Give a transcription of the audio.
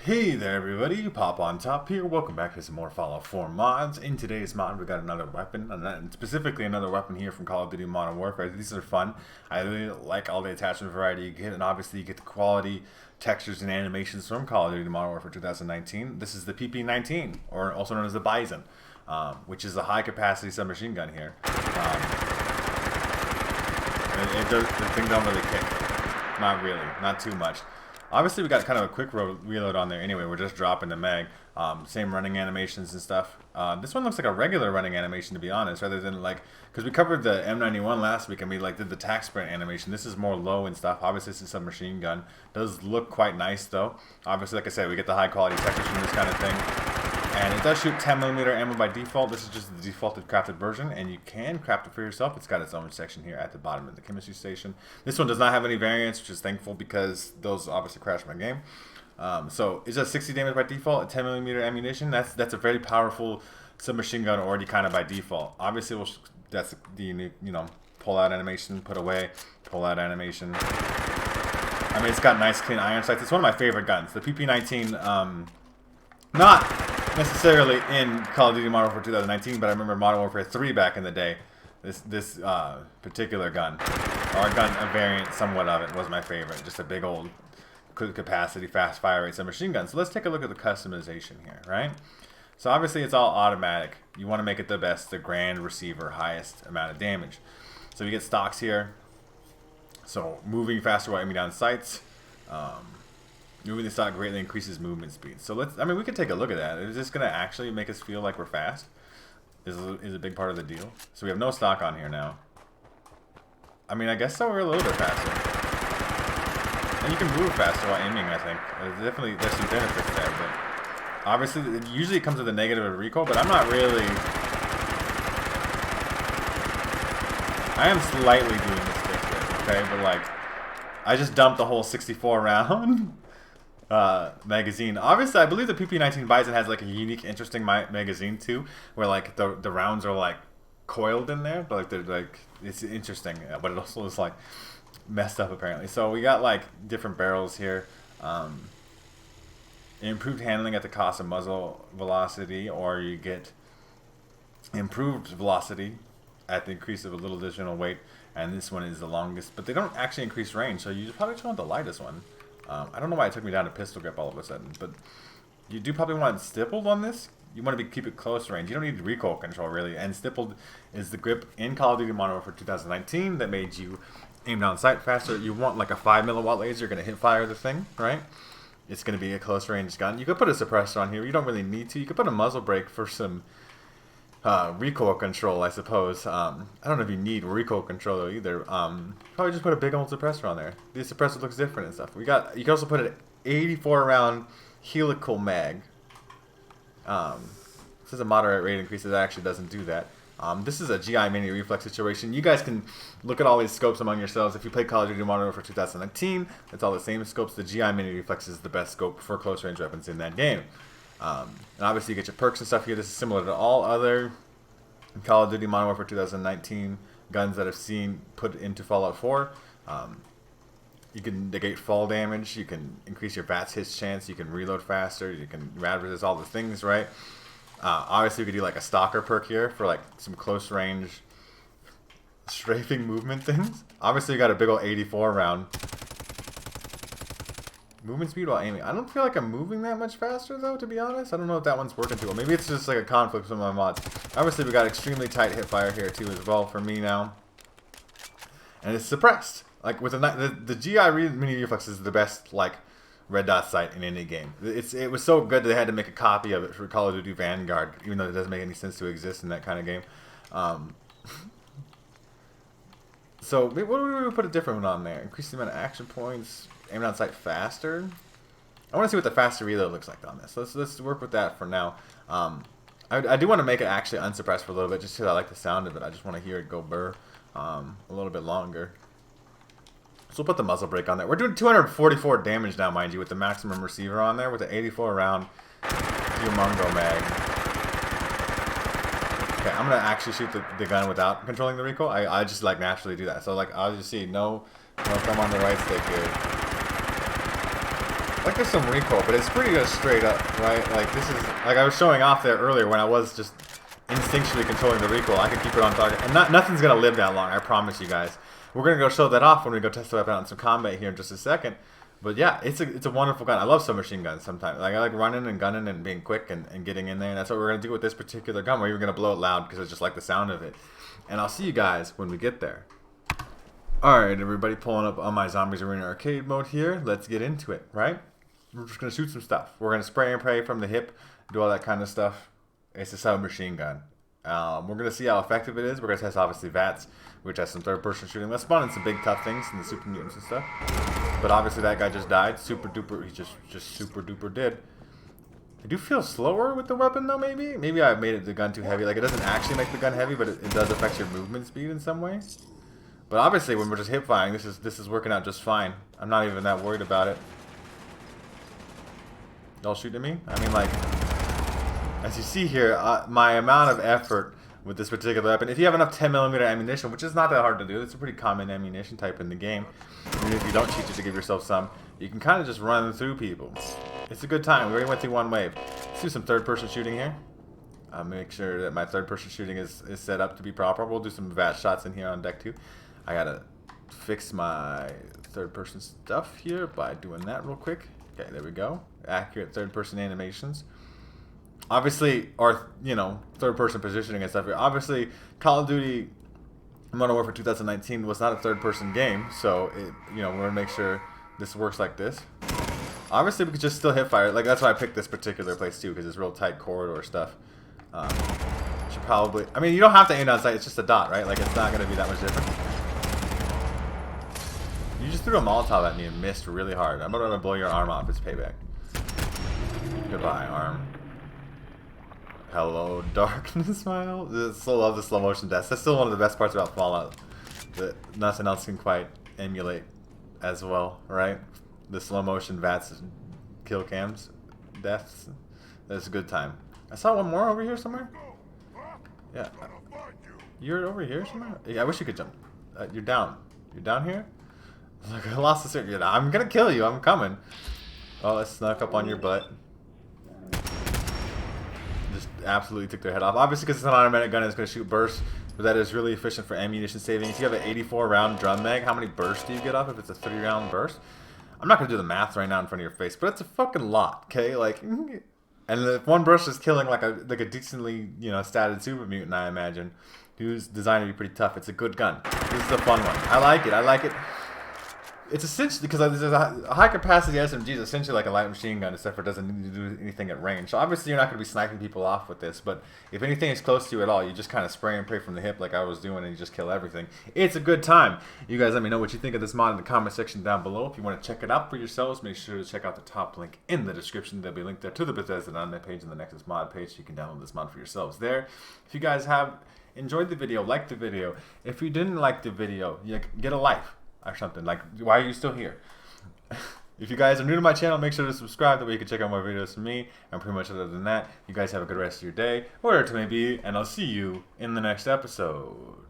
Hey there everybody, Pop on Top here. Welcome back to some more Fallout 4 mods. In today's mod we got another weapon, and specifically another weapon here from Call of Duty Modern Warfare. These are fun. I really like all the attachment variety you get, and obviously you get the quality, textures, and animations from Call of Duty Modern Warfare 2019. This is the PP-19, or also known as the Bizon, which is a high capacity submachine gun here. The thing don't really kick. Not really, not too much. Obviously, we got kind of a quick reload on there anyway. We're just dropping the mag. Same running animations and stuff. This one looks like a regular running animation, to be honest, rather than like, because we covered the M91 last week and we like did the tac sprint animation. This is more low and stuff. Obviously, it's a submachine gun. Does look quite nice though. Obviously, like I said, we get the high quality textures from this kind of thing. And it does shoot 10mm ammo by default. This is just the defaulted crafted version, and you can craft it for yourself. It's got its own section here at the bottom of the chemistry station. This one does not have any variants, which is thankful because those obviously crashed my game. So it's just 60 damage by default, 10mm ammunition. That's a very powerful submachine gun already kind of by default. Obviously, that's the unique, pull out animation, put away, pull out animation. I mean, it's got nice clean iron sights. It's one of my favorite guns. The PP-19, not necessarily in Call of Duty Modern Warfare 2019, but I remember Modern Warfare 3 back in the day. This particular gun, or a variant somewhat of it, was my favorite. Just a big old good capacity, fast fire rate submachine gun. So let's take a look at the customization here, right? So obviously it's all automatic. You want to make it the best, the grand receiver, highest amount of damage. So you get stocks here. So moving faster while aiming down sights. Moving the stock greatly increases movement speed. So we could take a look at that. Is this going to actually make us feel like we're fast? Is a big part of the deal. So we have no stock on here now. I mean, I guess so, we're a little bit faster. And you can move faster while aiming, I think. There's some benefits there, but obviously, usually it comes with a negative recoil, but I'm not really... I am slightly doing this fix here, okay? But like, I just dumped the whole 64 round magazine. Obviously, I believe the PP-19 Bizon has like a unique, interesting magazine too, where like the rounds are like coiled in there, but like they're like, it's interesting, but it also is like messed up apparently. So we got like different barrels here. Improved handling at the cost of muzzle velocity, or you get improved velocity at the increase of a little additional weight. And this one is the longest, but they don't actually increase range, so you probably just want the lightest one. I don't know why it took me down to pistol grip all of a sudden, but you do probably want stippled on this. You want to keep it close range. You don't need recoil control really, and stippled is the grip in Call of Duty Modern Warfare 2019 that made you aim down sight faster. You want like a 5mm laser, you're going to hip fire the thing, right? It's going to be a close range gun. You could put a suppressor on here. You don't really need to. You could put a muzzle brake for some recoil control, I suppose. I don't know if you need recoil control though either. Probably just put a big old suppressor on there. The suppressor looks different and stuff. You can also put an 84 round helical mag. This is a moderate rate increase. It actually doesn't do that. This is a GI mini reflex situation. You guys can look at all these scopes among yourselves. If you play Call of Duty Modern Warfare 2019, it's all the same scopes. The GI mini reflex is the best scope for close range weapons in that game. And obviously you get your perks and stuff here. This is similar to all other Call of Duty Modern Warfare 2019 guns that I've seen put into Fallout 4. You can negate fall damage. You can increase your VATS hit chance. You can reload faster. You can rad resist, all the things, right? Obviously you could do like a stalker perk here for like some close range strafing movement things. Obviously you got a big old 84 round. Movement speed while aiming. I don't feel like I'm moving that much faster though, to be honest. I don't know if that one's working too well. Maybe it's just like a conflict with some of my mods. Obviously we got extremely tight hip fire here too as well for me now. And it's suppressed. Like with the GI mini reflex is the best like red dot sight in any game. It was so good that they had to make a copy of it for Call of Duty Vanguard, even though it doesn't make any sense to exist in that kind of game. So what do we put a different one on there? Increase the amount of action points. Aim down sight faster. I want to see what the faster reload looks like on this. Let's work with that for now. I do want to make it actually unsuppressed for a little bit, just because I like the sound of it. I just want to hear it go burr a little bit longer. So we'll put the muzzle brake on there. We're doing 244 damage now, mind you, with the maximum receiver on there, with the 84 round Humongo mag. Okay, I'm gonna actually shoot the gun without controlling the recoil. I just like naturally do that. So like I'll just see no thumb on the right stick here. Like there's some recoil, but it's pretty just straight up, right? Like this is, like I was showing off there earlier when I was just instinctually controlling the recoil. I can keep it on target, and nothing's gonna live that long. I promise you guys. We're gonna go show that off when we go test the weapon out in some combat here in just a second. But yeah, it's a wonderful gun. I love submachine guns sometimes. Like I like running and gunning and being quick and getting in there. And that's what we're gonna do with this particular gun. We're even gonna blow it loud because I just like the sound of it. And I'll see you guys when we get there. Alright, everybody, pulling up on my Zombies Arena arcade mode here. Let's get into it, right? We're just going to shoot some stuff. We're going to spray and pray from the hip, do all that kind of stuff. It's a submachine gun. We're going to see how effective it is. We're going to test, obviously, VATS, which has some third-person shooting. Let's spawn in some big, tough things and the super mutants and stuff. But obviously, that guy just died. Super duper. He just super duper did. I do feel slower with the weapon, though, maybe? Maybe I made the gun too heavy. Like, it doesn't actually make the gun heavy, but it does affect your movement speed in some way. But obviously, when we're just hip firing, this is working out just fine. I'm not even that worried about it. Y'all shooting at me? I mean, like, as you see here, my amount of effort with this particular weapon, if you have enough 10mm ammunition, which is not that hard to do, it's a pretty common ammunition type in the game. Even if you don't cheat just to give yourself some, you can kind of just run through people. It's a good time. We already went through one wave. Let's do some third-person shooting here. I'll make sure that my third-person shooting is set up to be proper. We'll do some VAT shots in here on deck too. I gotta fix my third-person stuff here by doing that real quick. Okay, there we go. Accurate third-person animations. Obviously, or, you know, third-person positioning and stuff here. Obviously, Call of Duty Modern Warfare 2019 was not a third-person game, so, you know, we're gonna make sure this works like this. Obviously, we could just still hip fire. Like, that's why I picked this particular place, too, because it's real tight corridor stuff. Should probably... I mean, you don't have to aim down sight. It's just a dot, right? Like, it's not gonna be that much different. You just threw a Molotov at me and missed really hard. I'm gonna blow your arm off. It's payback. Goodbye, arm. Hello, darkness, smile. I still love the slow motion deaths. That's still one of the best parts about Fallout. That nothing else can quite emulate as well, right? The slow motion VATS kill cams deaths. That's a good time. I saw one more over here somewhere. Yeah. You're over here somewhere? Yeah, I wish you could jump. You're down. You're down here? Like, I lost the circuit. I'm gonna kill you. I'm coming. Oh, it snuck up on your butt. Just absolutely took their head off. Obviously, because it's an automatic gun, it's gonna shoot bursts, but that is really efficient for ammunition saving. If you have an 84-round drum mag, how many bursts do you get off if it's a 3-round burst? I'm not gonna do the math right now in front of your face, but it's a fucking lot, okay? Like, and if one burst is killing like a decently, you know, statted super mutant, I imagine, who's designed to be pretty tough. It's a good gun. This is a fun one. I like it. I like it. It's essentially, because there's a high capacity SMG is essentially like a light machine gun, except for it doesn't need to do anything at range. So obviously you're not going to be sniping people off with this, but if anything is close to you at all, you just kind of spray and pray from the hip like I was doing, and you just kill everything. It's a good time. You guys let me know what you think of this mod in the comment section down below. If you want to check it out for yourselves, make sure to check out the top link in the description. There'll be a link there to the Bethesda .NET page and the Nexus mod page, so you can download this mod for yourselves there. If you guys have enjoyed the video, like the video. If you didn't like the video, you get a life or something. Like, why are you still here? If you guys are new to my channel, make sure to subscribe. That way you can check out more videos from me. And pretty much other than that, you guys have a good rest of your day, whatever it may be, and I'll see you in the next episode.